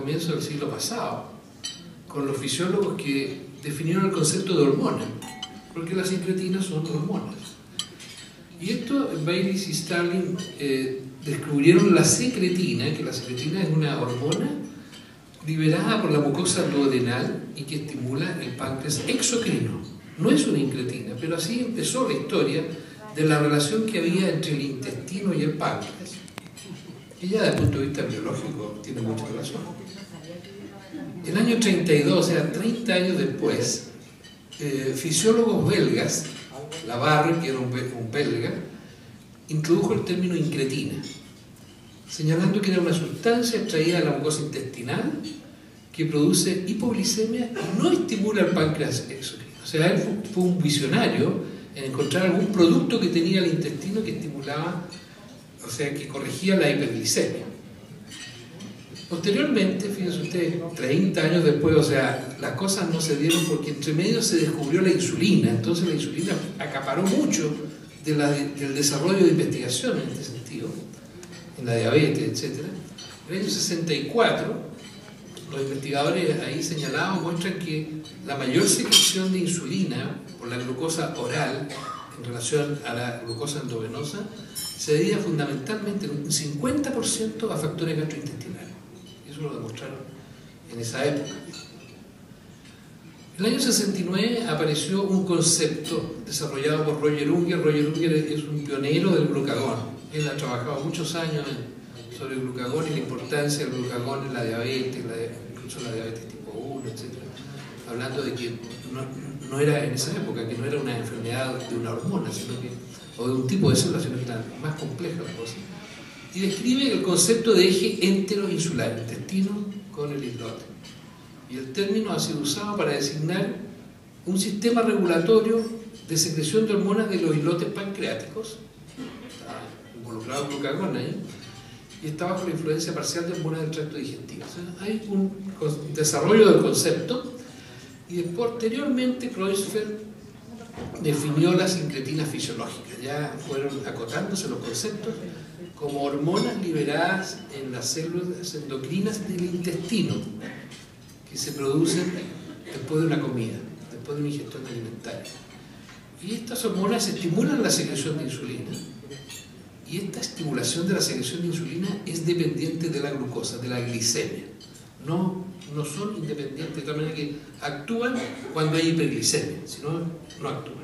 comienzos del siglo pasado, con los fisiólogos que definieron el concepto de hormona, porque las incretinas son hormonas. Y esto, Bayliss y Starling descubrieron la secretina, que la secretina es una hormona liberada por la mucosa duodenal y que estimula el páncreas exocrino. No es una incretina, pero así empezó la historia de la relación que había entre el intestino y el páncreas. Y ya desde el punto de vista biológico tiene mucha relación. El año 32, o sea, 30 años después, fisiólogos belgas, Labarre, que era un belga, introdujo el término incretina, señalando que era una sustancia extraída de la mucosa intestinal que produce hipoglicemia y no estimula el páncreas exocrino. O sea, él fue un visionario en encontrar algún producto que tenía el intestino que estimulaba, o sea, que corregía la hiperglicemia. Posteriormente, fíjense ustedes, 30 años después, o sea, las cosas no se dieron porque entre medio se descubrió la insulina. Entonces la insulina acaparó mucho del desarrollo de investigación en este sentido, en la diabetes, etc. En el año 64, los investigadores ahí señalaban, muestran que la mayor secreción de insulina por la glucosa oral en relación a la glucosa endovenosa se debía fundamentalmente en un 50% a factores gastrointestinales. Eso lo demostraron en esa época. En el año 69 apareció un concepto desarrollado por Roger Unger. Roger Unger es un pionero del glucagón. Él ha trabajado muchos años sobre el glucagón y la importancia del glucagón en la diabetes, incluso la diabetes tipo 1, etc. Hablando de que no era en esa época, que no era una enfermedad de una hormona, o de un tipo de célula, sino que era más compleja la cosa. Y describe el concepto de eje enteroinsular, intestino con el islote. Y el término ha sido usado para designar un sistema regulatorio de secreción de hormonas de los islotes pancreáticos. Está involucrado el glucagón ahí. Y está bajo la influencia parcial de hormonas del tracto digestivo. O sea, hay un desarrollo del concepto. Y posteriormente Kreuzfeld definió las incretinas fisiológicas. Ya fueron acotándose los conceptos como hormonas liberadas en las células endocrinas del intestino que se producen después de una comida, después de una ingestión alimentaria. Y estas hormonas estimulan la secreción de insulina. Y esta estimulación de la secreción de insulina es dependiente de la glucosa, de la glicemia. No son independientes, de tal manera que actúan cuando hay hiperglicemia, si no, no actúan.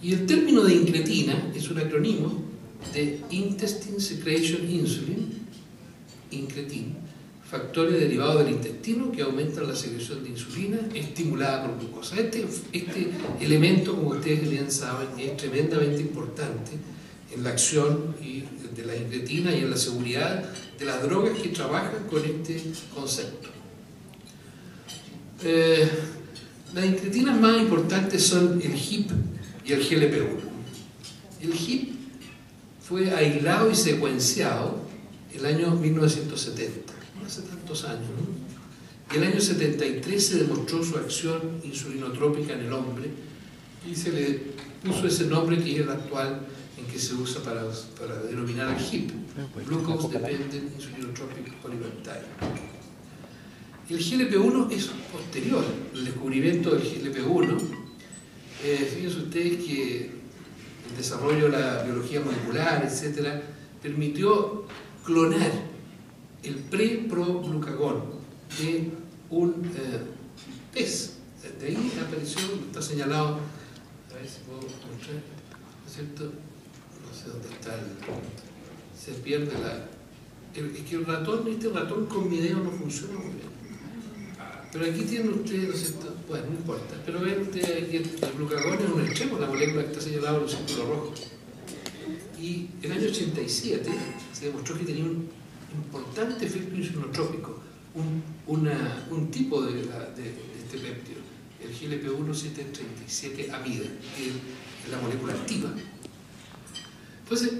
Y el término de incretina es un acrónimo de Intestine Secretion Insulin, incretin, factores derivados del intestino que aumentan la secreción de insulina estimulada por glucosa. Este elemento, como ustedes bien saben, es tremendamente importante en la acción de la incretina y en la seguridad de las drogas que trabajan con este concepto. Las incretinas más importantes son el HIP y el GLP-1. El HIP fue aislado y secuenciado el año 1970, no hace tantos años, ¿no? Y el año 73 se demostró su acción insulinotrópica en el hombre y se le puso ese nombre que es el actual en que se usa para denominar al HIP, Glucose Dependent Insulinotropic Polypeptide. El GLP-1 es posterior, el descubrimiento del GLP-1. Fíjense ustedes que el desarrollo de la biología molecular, etcétera, permitió clonar el pre-proglucagón de un pez. De ahí apareció, está señalado, a ver si puedo mostrar, ¿no es cierto? No sé dónde está se pierde es que el ratón con video no funciona muy bien. Pero aquí tienen ustedes, ¿no es cierto? Bueno, no importa, pero ven ustedes que el glucagón es un extremo, la molécula que está señalada en los círculos rojos. Y en el año 87 se demostró que tenía un importante efecto insulinotrópico, un tipo de este péptido, el GLP-1 737 amida, que es la molécula activa. Entonces,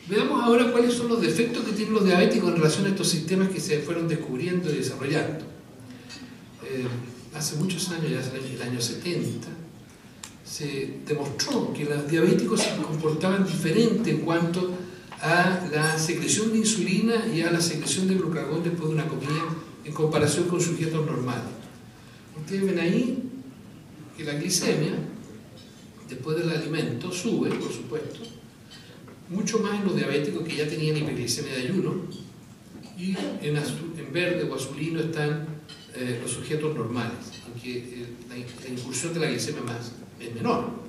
veamos ahora cuáles son los defectos que tienen los diabéticos en relación a estos sistemas que se fueron descubriendo y desarrollando. Hace muchos años, ya en el año 70, se demostró que los diabéticos se comportaban diferente en cuanto a la secreción de insulina y a la secreción de glucagón después de una comida en comparación con sujetos normales. Ustedes ven ahí que la glicemia, después del alimento, sube, por supuesto, mucho más en los diabéticos que ya tenían hiperglicemia de ayuno, y en verde o azulino están los sujetos normales, aunque la incursión de la glicemia es menor.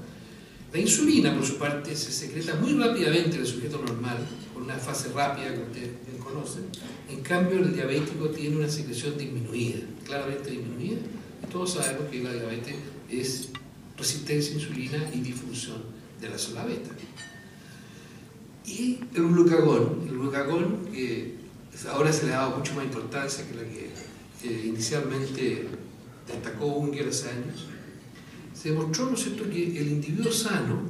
La insulina, por su parte, se secreta muy rápidamente en el sujeto normal, con una fase rápida que ustedes bien conocen. En cambio, el diabético tiene una secreción disminuida, claramente disminuida, y todos sabemos que la diabetes es resistencia a insulina y disfunción de la célula beta. Y el glucagón, que ahora se le ha dado mucho más importancia que la que inicialmente destacó Unger hace años, se demostró, ¿no es cierto?, que el individuo sano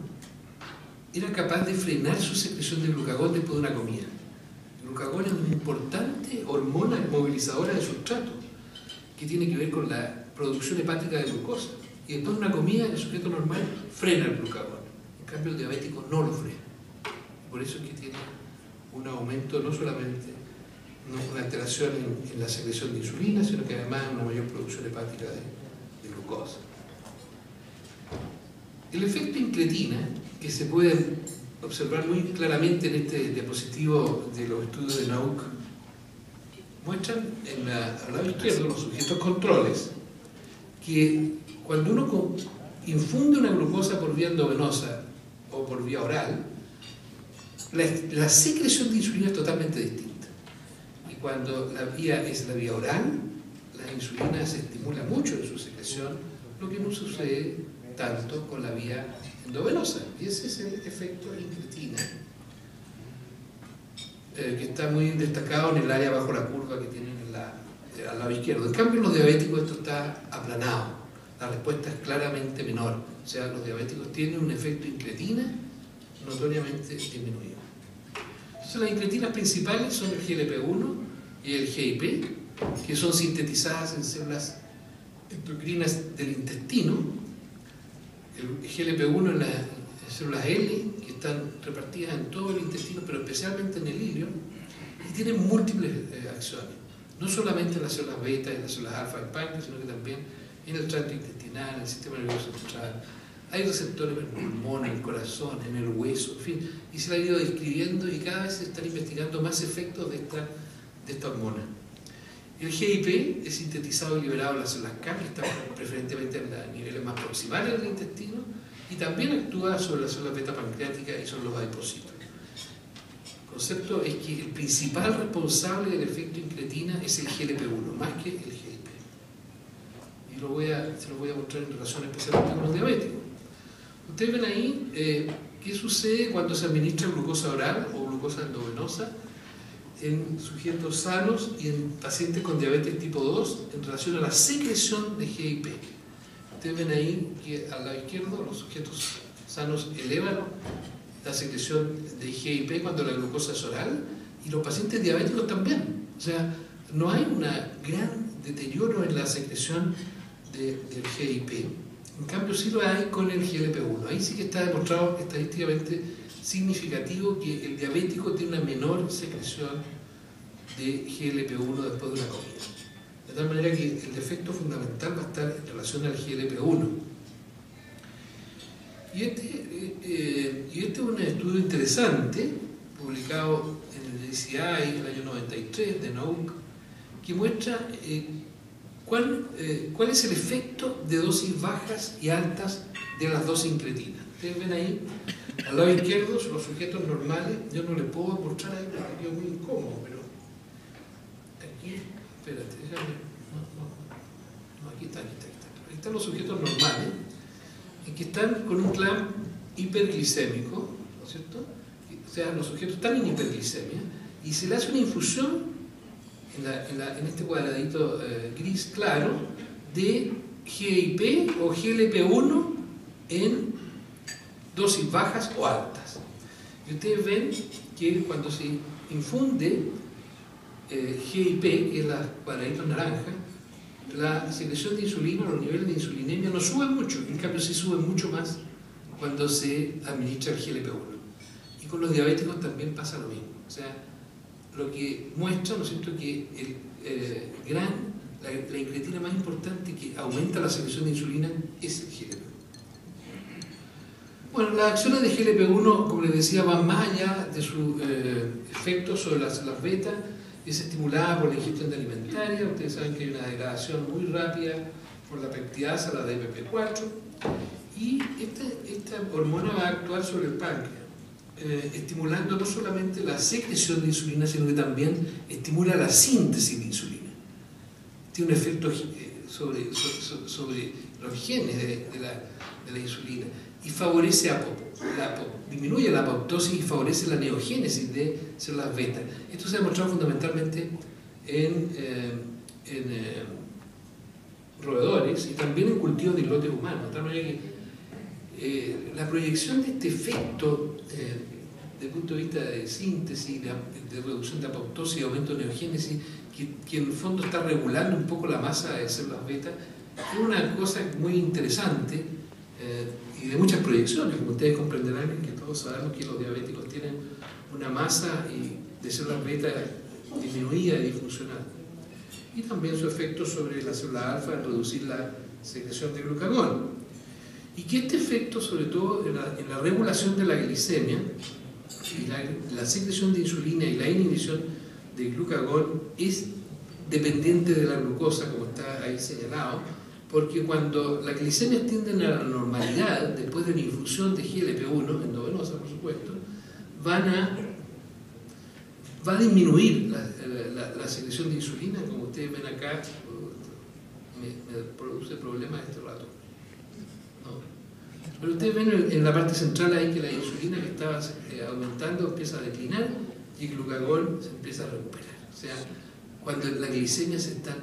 era capaz de frenar su secreción de glucagón después de una comida. El glucagón es una importante hormona movilizadora de sustrato que tiene que ver con la producción hepática de glucosa. Y después de una comida, el sujeto normal frena el glucagón. En cambio, el diabético no lo frena. Por eso es que tiene un aumento, no solamente una alteración en la secreción de insulina, sino que además una mayor producción hepática de glucosa. El efecto incretina, que se puede observar muy claramente en este diapositivo de los estudios de NAUC, muestran al lado izquierdo los sujetos controles, que cuando uno infunde una glucosa por vía endovenosa o por vía oral, la secreción de insulina es totalmente distinta. Y cuando la vía es la vía oral, la insulina se estimula mucho en su secreción, lo que no sucede tanto con la vía endovenosa. Y ese es el efecto incretina, que está muy destacado en el área bajo la curva que tienen al lado izquierdo. En cambio, en los diabéticos esto está aplanado. La respuesta es claramente menor. O sea, los diabéticos tienen un efecto incretina notoriamente disminuido. Entonces, las incretinas principales son el GLP-1 y el GIP, que son sintetizadas en células endocrinas del intestino. El GLP-1 en las células L, que están repartidas en todo el intestino, pero especialmente en el ilio, y tienen múltiples acciones. No solamente en las células beta y en las células alfa del páncreas, sino que también en el tracto intestinal, en el sistema nervioso central. Hay receptores en el pulmón, en el corazón, en el hueso, en fin, y se la ha ido describiendo y cada vez se están investigando más efectos de esta hormona. El GIP es sintetizado y liberado en las células CAM, que están preferentemente en los niveles más proximales del intestino, y también actúa sobre las células beta pancreáticas y sobre los adipocitos. El concepto es que el principal responsable del efecto incretina es el GLP-1, más que el GIP. Y se lo voy a mostrar en relación especialmente con los diabéticos. Ustedes ven ahí qué sucede cuando se administra glucosa oral o glucosa endovenosa en sujetos sanos y en pacientes con diabetes tipo 2 en relación a la secreción de GIP. Ustedes ven ahí que al lado izquierdo los sujetos sanos elevan la secreción de GIP cuando la glucosa es oral, y los pacientes diabéticos también. O sea, no hay un gran deterioro en la secreción del GIP. En cambio sí lo hay con el GLP-1. Ahí sí que está demostrado estadísticamente significativo que el diabético tiene una menor secreción de GLP-1 después de una comida. De tal manera que el efecto fundamental va a estar en relación al GLP-1. Y este es un estudio interesante, publicado en el DCI en el año 93 de NAUC, que muestra cuál es el efecto de dosis bajas y altas de las dosis incretinas. Ustedes ven ahí, al lado izquierdo, son los sujetos normales. Yo no les puedo mostrar ahí porque quedo muy incómodo, pero aquí, espérate, déjame. No, aquí está. Ahí están los sujetos normales, en que están con un clamp hiperglicémico, ¿no es cierto? O sea, los sujetos están en hiperglicemia y se le hace una infusión en este cuadradito gris claro de GIP o GLP-1 en dosis bajas o altas. Y ustedes ven que cuando se infunde GIP, que es la cuadradito naranja, la secreción de insulina, los niveles de insulinemia no suben mucho, en cambio sí suben mucho más cuando se administra el GLP-1. Y con los diabéticos también pasa lo mismo. O sea, lo que muestra, ¿no es cierto?, que el gran la incretina más importante que aumenta la secreción de insulina es el GLP-1. Bueno, las acciones de GLP-1, como les decía, van más allá de su efecto sobre las células beta. Es estimulada por la ingestión de alimentaria. Ustedes saben que hay una degradación muy rápida por la peptidasa, la DPP4. Y esta hormona va a actuar sobre el páncreas, estimulando no solamente la secreción de insulina, sino que también estimula la síntesis de insulina. Tiene un efecto sobre los genes de la insulina y favorece disminuye la apoptosis y favorece la neogénesis de células beta. Esto se ha demostrado fundamentalmente en roedores y también en cultivos de islotes humanos. De tal manera que la proyección de este efecto desde el punto de vista de síntesis, de reducción de apoptosis y aumento de neogénesis, que en el fondo está regulando un poco la masa de células beta, es una cosa muy interesante y de muchas proyecciones. Como ustedes comprenderán, que todos sabemos que los diabéticos tienen una masa de células beta disminuida y disfuncional. Y también su efecto sobre la célula alfa en reducir la secreción de glucagón. Y que este efecto, sobre todo en la regulación de la glicemia, y la secreción de insulina y la inhibición de glucagón, es dependiente de la glucosa, como está ahí señalado, porque cuando las glicemias tienden a la normalidad, después de la infusión de GLP-1, endovenosa por supuesto, va a disminuir la secreción de insulina. Como ustedes ven acá, me produce problemas este rato. Pero ustedes ven en la parte central ahí que la insulina que estaba aumentando empieza a declinar y el glucagón se empieza a recuperar. O sea, cuando las glicemias están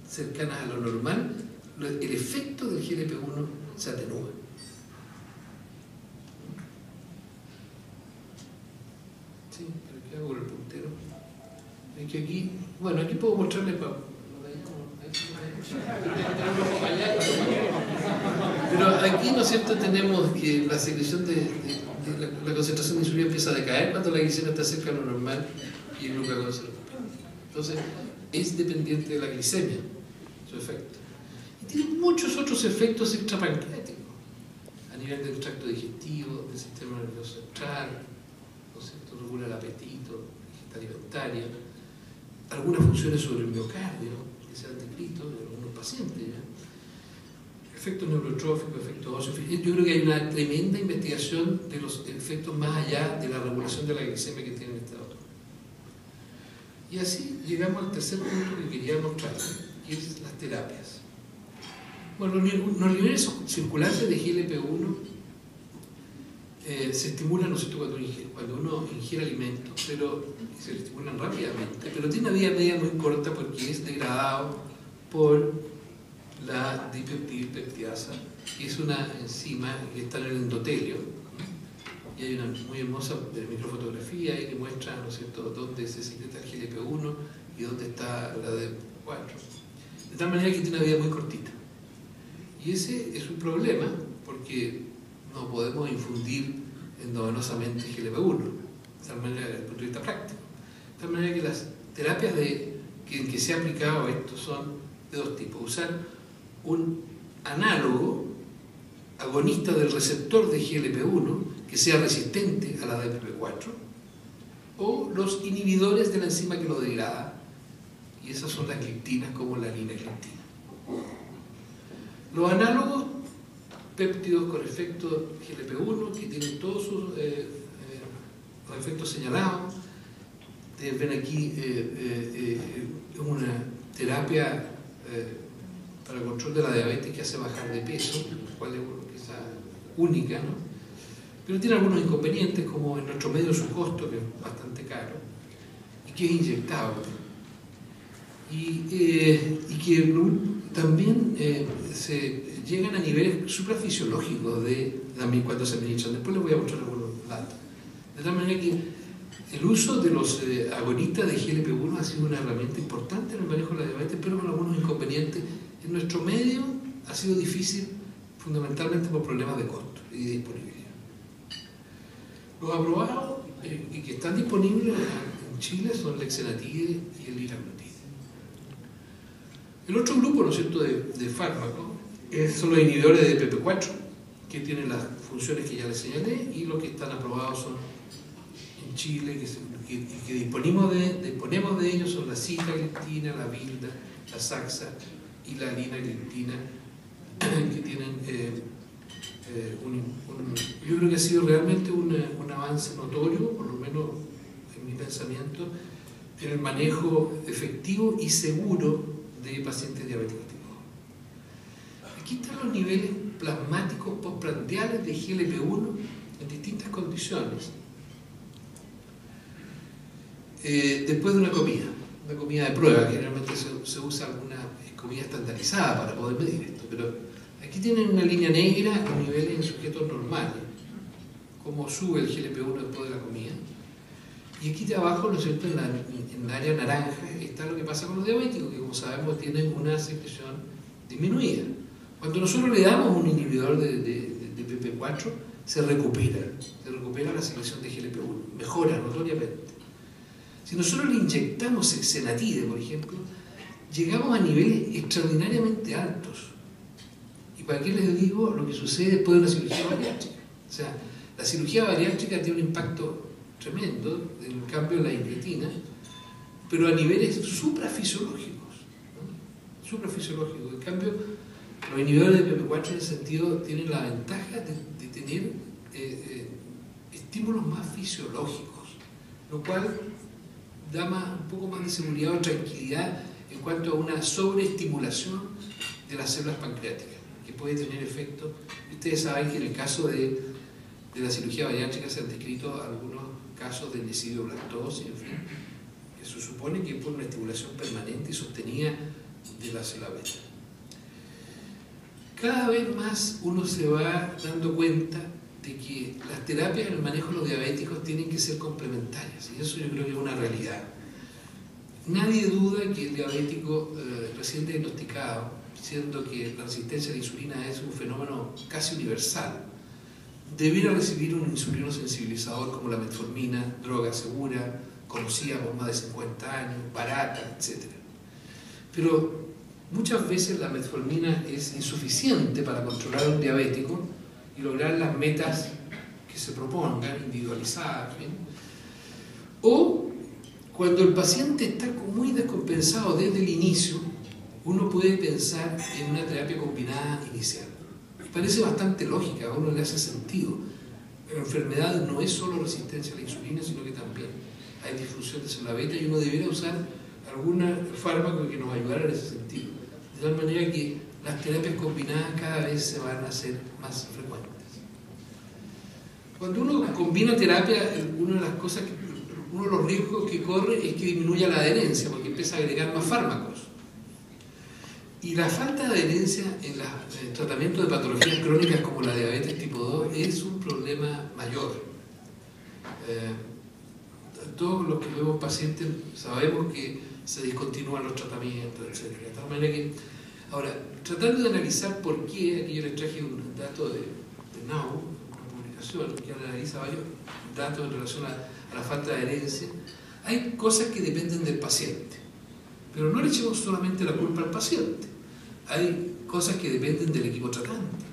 cercanas a lo normal, el efecto del GLP-1 se atenúa. Sí, pero ¿qué hago con el puntero? Es que aquí, bueno, aquí puedo mostrarles pero aquí, ¿no es cierto?, tenemos que la secreción la concentración de insulina empieza a decaer cuando la glicemia está cerca de lo normal y el glucagón se recupera. Entonces, es dependiente de la glicemia, su efecto. Y tiene muchos otros efectos extrapancreáticos, a nivel del tracto digestivo, del sistema nervioso central, ¿no es cierto?, regula el apetito, la ingesta alimentaria, algunas funciones sobre el miocardio, que se han descrito en algunos pacientes, ¿ya? Efectos neurotróficos, efectos óseos. Yo creo que hay una tremenda investigación de los efectos más allá de la regulación de la glicemia que tiene este autor. Y así llegamos al tercer punto que quería mostrar, que es las terapias. Bueno, los niveles circulantes de GLP-1 se estimulan, ¿no es cierto?, cuando uno ingiere alimentos, pero se estimulan rápidamente, pero tiene una vida media muy corta porque es degradado por la dipeptidasa, que es una enzima que está en el endotelio, y hay una muy hermosa microfotografía ahí que muestra, ¿no es cierto?, dónde se secreta el GLP-1 y dónde está la DPP4, de tal manera que tiene una vida muy cortita. Y ese es un problema porque no podemos infundir endovenosamente GLP-1, de tal manera, desde el punto de vista práctico. De tal manera que las terapias en que se ha aplicado esto son de dos tipos: usar un análogo agonista del receptor de GLP-1 que sea resistente a la DPP4, o los inhibidores de la enzima que lo degrada, y esas son las gliptinas, como la linagliptina. Los análogos, péptidos con efecto GLP-1, que tienen todos sus los efectos señalados. Ustedes ven aquí una terapia para el control de la diabetes que hace bajar de peso, la cual es quizá única, ¿no? Pero tiene algunos inconvenientes, como en nuestro medio su costo, que es bastante caro, y que es inyectable. Y que también se llegan a niveles suprafisiológicos también cuando se administran. Después les voy a mostrar algunos datos. De tal manera que el uso de los agonistas de GLP-1 ha sido una herramienta importante en el manejo de la diabetes, pero con algunos inconvenientes. En nuestro medio ha sido difícil, fundamentalmente por problemas de costo y de disponibilidad. Los aprobados y que están disponibles en Chile son el Exenatide y el liraglutide. El otro grupo, ¿no es cierto?, de fármacos son los inhibidores de PP4, que tienen las funciones que ya les señalé, y los que están aprobados son en Chile, que disponemos de ellos son la sitagliptina, la vilda, la saxa y la linagliptina, que tienen yo creo que ha sido realmente un avance notorio, por lo menos en mi pensamiento, en el manejo efectivo y seguro de pacientes diabéticos tipo 2. Aquí están los niveles plasmáticos postprandiales de GLP-1 en distintas condiciones. Después de una comida de prueba, generalmente se usa alguna comida estandarizada para poder medir esto, pero aquí tienen una línea negra a niveles en sujetos normales, cómo sube el GLP-1 después de la comida. Y aquí de abajo, ¿no es cierto?, en el área naranja está lo que pasa con los diabéticos, que como sabemos tienen una secreción disminuida. Cuando nosotros le damos un inhibidor de PP4, se recupera la secreción de GLP-1, mejora notoriamente. Si nosotros le inyectamos exenatide, por ejemplo, llegamos a niveles extraordinariamente altos. ¿Y para qué les digo lo que sucede después de una cirugía bariátrica? O sea, la cirugía bariátrica tiene un impacto tremendo del cambio en la incretina, pero a niveles suprafisiológicos, ¿no? Suprafisiológicos. En cambio, los inhibidores de PP4 en ese sentido tienen la ventaja de tener estímulos más fisiológicos, lo cual da un poco más de seguridad o tranquilidad en cuanto a una sobreestimulación de las células pancreáticas, que puede tener efecto. Ustedes saben que en el caso de la cirugía bariátrica se han descrito algunos casos de necidoblatosis, en fin, que se supone que es por una estimulación permanente y sostenida de la célula beta. Cada vez más uno se va dando cuenta de que las terapias en el manejo de los diabéticos tienen que ser complementarias, y eso yo creo que es una realidad. Nadie duda que el diabético recién diagnosticado, siendo que la resistencia a la insulina es un fenómeno casi universal, debiera recibir un insulino sensibilizador como la metformina, droga segura, conocida por más de 50 años, barata, etc. Pero muchas veces la metformina es insuficiente para controlar a un diabético y lograr las metas que se propongan, individualizadas, ¿sí? O cuando el paciente está muy descompensado desde el inicio, uno puede pensar en una terapia combinada inicial. Y parece bastante lógica, a uno le hace sentido. La enfermedad no es solo resistencia a la insulina, sino que también hay disfunción de célula beta y uno debería usar algún fármaco que nos ayudara en ese sentido. De tal manera que las terapias combinadas cada vez se van a hacer más frecuentes. Cuando uno combina terapia, uno de los riesgos que corre es que disminuya la adherencia, porque empieza a agregar más fármacos. Y la falta de adherencia en el tratamiento de patologías crónicas como la diabetes tipo 2 es un problema mayor. Todos los que vemos pacientes sabemos que se discontinúan los tratamientos, etc. De tal manera que, ahora, tratando de analizar por qué, aquí yo les traje un dato de Now, una publicación que analiza varios datos en relación a la falta de adherencia, hay cosas que dependen del paciente. Pero no le echemos solamente la culpa al paciente. Hay cosas que dependen del equipo tratante.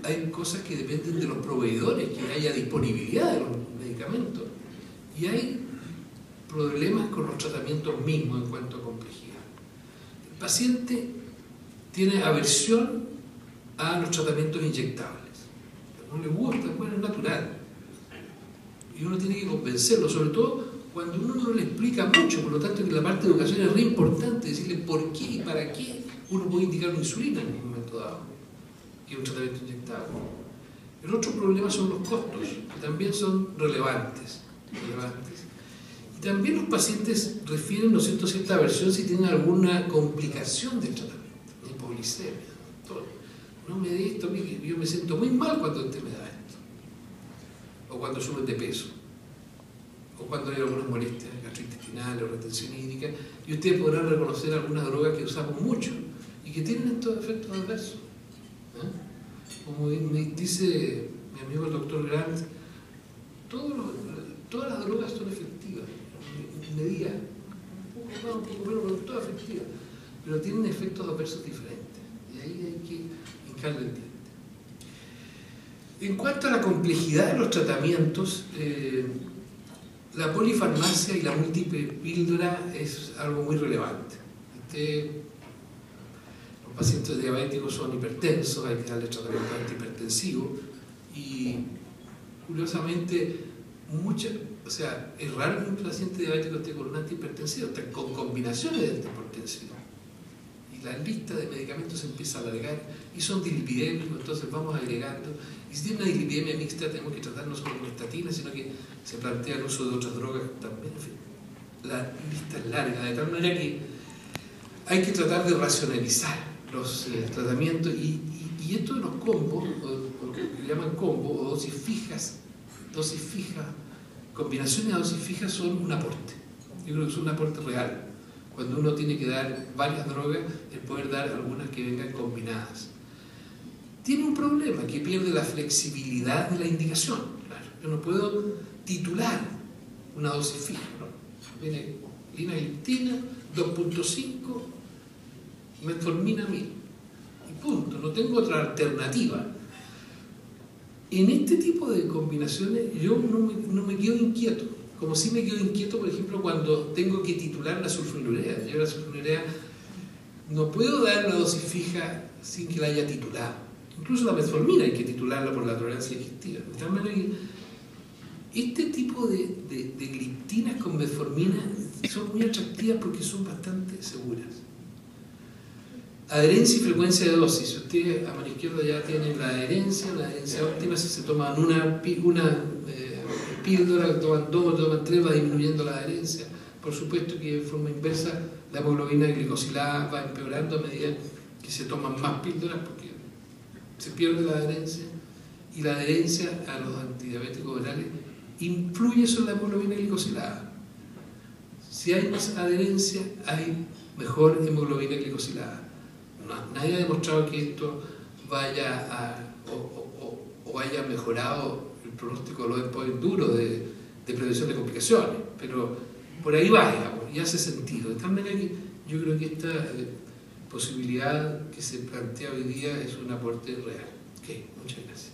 Hay cosas que dependen de los proveedores, que haya disponibilidad de los medicamentos. Y hay problemas con los tratamientos mismos en cuanto a complejidad. El paciente tiene aversión a los tratamientos inyectables. No le gusta, bueno, es natural. Y uno tiene que convencerlo, sobre todo cuando uno no le explica mucho, por lo tanto que la parte de educación es re importante, decirle por qué y para qué uno puede indicar una insulina en un momento dado, que es un tratamiento inyectable. El otro problema son los costos, que también son relevantes. Y también los pacientes refieren, ¿no es cierto?, cierta aversión si tienen alguna complicación del tratamiento, hipoglicemia, todo. No me dé esto, yo me siento muy mal cuando usted me da esto, o cuando suben de peso, o cuando hay algunas molestias gastrointestinales o retención hídrica, y ustedes podrán reconocer algunas drogas que usamos mucho y que tienen estos efectos adversos. Como me dice mi amigo el doctor Grant, todas las drogas son efectivas, en medida, un poco más, un poco menos, pero todas efectivas. pero tienen efectos adversos diferentes, y ahí hay que hincarle el diente. En cuanto a la complejidad de los tratamientos, la polifarmacia y la múltiple píldora es algo muy relevante. Los pacientes diabéticos son hipertensos, hay que darle tratamiento antihipertensivo, y curiosamente, es raro que un paciente diabético esté con un antihipertensivo, está con combinaciones de antihipertensivos. Y la lista de medicamentos se empieza a alargar y son dislipidémicos, entonces vamos agregando. Y si tiene una dislipidemia mixta, tenemos que tratar no solo con estatina, sino que se plantea el uso de otras drogas también. En fin, la lista es larga, de tal manera que hay que tratar de racionalizar los tratamientos. Y esto de los combos, o lo que llaman combo, o dosis fijas, combinaciones de dosis fijas son un aporte. Yo creo que son un aporte real. Cuando uno tiene que dar varias drogas, el poder dar algunas que vengan combinadas. Tiene un problema, que pierde la flexibilidad de la indicación. Claro, yo no puedo titular una dosis fija, ¿no? Viene linagliptina, 2.5, metformina 1000. Y punto, no tengo otra alternativa. En este tipo de combinaciones yo no me quedo inquieto, como si me quedo inquieto, por ejemplo, cuando tengo que titular la sulfonilurea. Yo la sulfonilurea no puedo dar una dosis fija sin que la haya titulado. Incluso la metformina hay que titularla por la tolerancia digestiva. De tal manera que este tipo de gliptinas con metformina son muy atractivas porque son bastante seguras. Adherencia y frecuencia de dosis. Si ustedes a mano izquierda ya tienen la adherencia óptima, si se toman una píldora, toman 2, toman 3, va disminuyendo la adherencia. Por supuesto que de forma inversa la hemoglobina glicosilada va empeorando a medida que se toman más píldoras porque se pierde la adherencia, y la adherencia a los antidiabéticos orales influye sobre la hemoglobina glicosilada. Si hay más adherencia, hay mejor hemoglobina glicosilada. Nadie ha demostrado que esto vaya o haya mejorado el pronóstico de los endpoints duros de prevención de complicaciones, pero por ahí va, digamos, y hace sentido. De tal manera que yo creo que esta posibilidad que se plantea hoy día es un aporte real. Ok, muchas gracias.